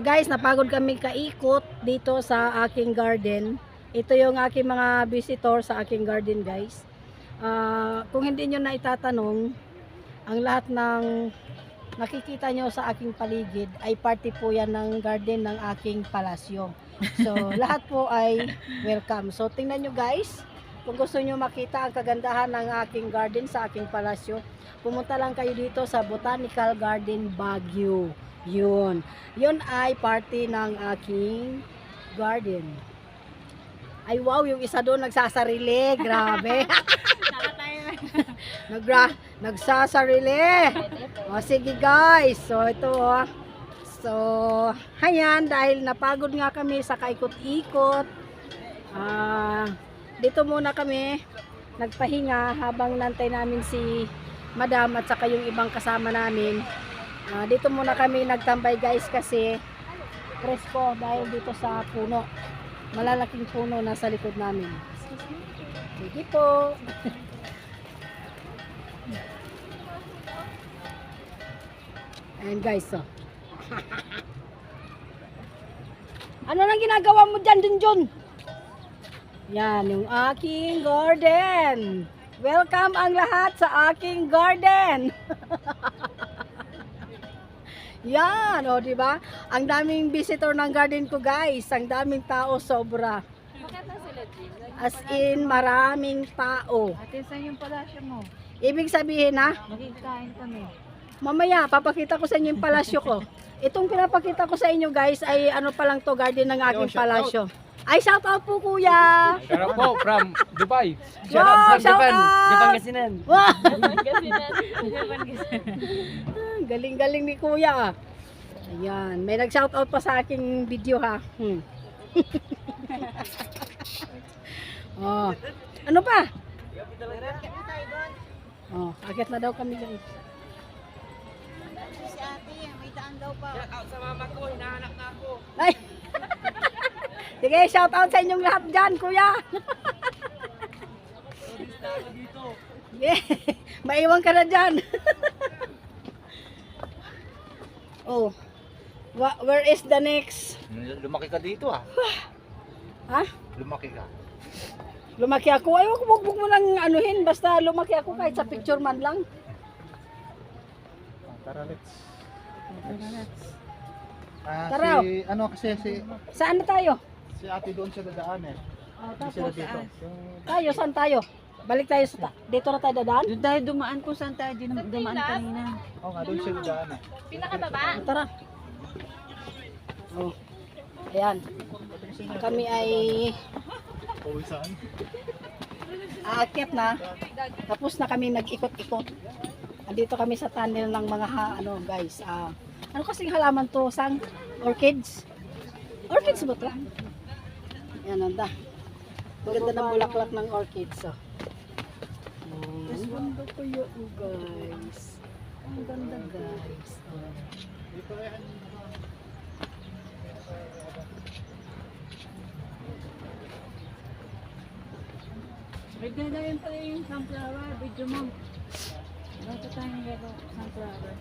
So guys, napagod kami kaikot dito sa aking garden. Ito yung aking mga visitor sa aking garden guys. Kung hindi nyo na itatanong, ang lahat ng nakikita nyo sa aking paligid ay parte po yan ng garden ng aking palasyo. So lahat po ay welcome. So tingnan nyo guys, kung gusto nyo makita ang kagandahan ng aking garden sa aking palasyo, pumunta lang kayo dito sa Botanical Garden Baguio. Yun ay parte ng aking garden. Ay wow, yung isa doon nagsasarili, grabe. Nagsasarili. O sige guys, so ito so ayan, dahil napagod nga kami sa kaikot-ikot, dito muna kami nagpahinga habang nantay namin si Madam at saka yung ibang kasama namin. Dito muna kami nagtambay guys kasi presko dahil dito sa puno, malalaking puno nasa likod namin. Sige po. Ayan guys, so. Ano nang ginagawa mo dyan, Junjun? Yan, yung aking garden. Welcome ang lahat sa aking garden. Yan, o diba? Ang daming visitor ng garden ko guys. Ang daming tao, sobra. As in, maraming tao. Ate, saan yung palasyo mo? Ibig sabihin ha, Magkikain kami. mamaya papakita ko sa inyo yung palasyo ko. Itong pinapakita ko sa inyo guys ay ano pa lang to, garden ng aking palasyo. Ay, shout out po kuya! Shout out po from Dubai. Wow, shout out! Japangasinan. Wow! Galing-galing ni kuya. Ayan, may nag-shout out pa sa aking video ha. Oh. Ano pa? Oh, akit na daw kami guys. Si ate, may daan daw pa. Shout out sa mama ko, hinahanap na ako. Ay! Sige, shout out sa inyong lahat dyan, kuya. Yeah. Maiwan ka na dyan. Oh. Where is the next? Lumaki ka dito ah. Ha? Lumaki ka. Lumaki ako. Ay, wag mo nang anuhin. Basta lumaki ako kahit sa picture man lang. Tara, let's. Tara. Si, ano kasi Saan na tayo? si ate doon siya dadaan eh. Hindi sila dito. Tayo, saan tayo? Balik tayo sa dito na tayo dadaan? Doon tayo dumaan kung saan tayo dumaan kanina. Oo nga, doon siya dadaan eh. Tara. Oh. Ayan. Kami ay Uwi saan? aakyat na. Tapos na kami nag-ikot-ikot. Andito kami sa tunnel ng mga ano guys. Ano kasing halaman to? Sang orchids? Orchids ba to? Yan anda. Maganda ng bulaklak ng orchids. Oh. Ang ganda ko yun guys. Ang ganda guys. Oh. May gagawin pa yung sunflower, video mo. Bakit tayo nagagawa sunflower?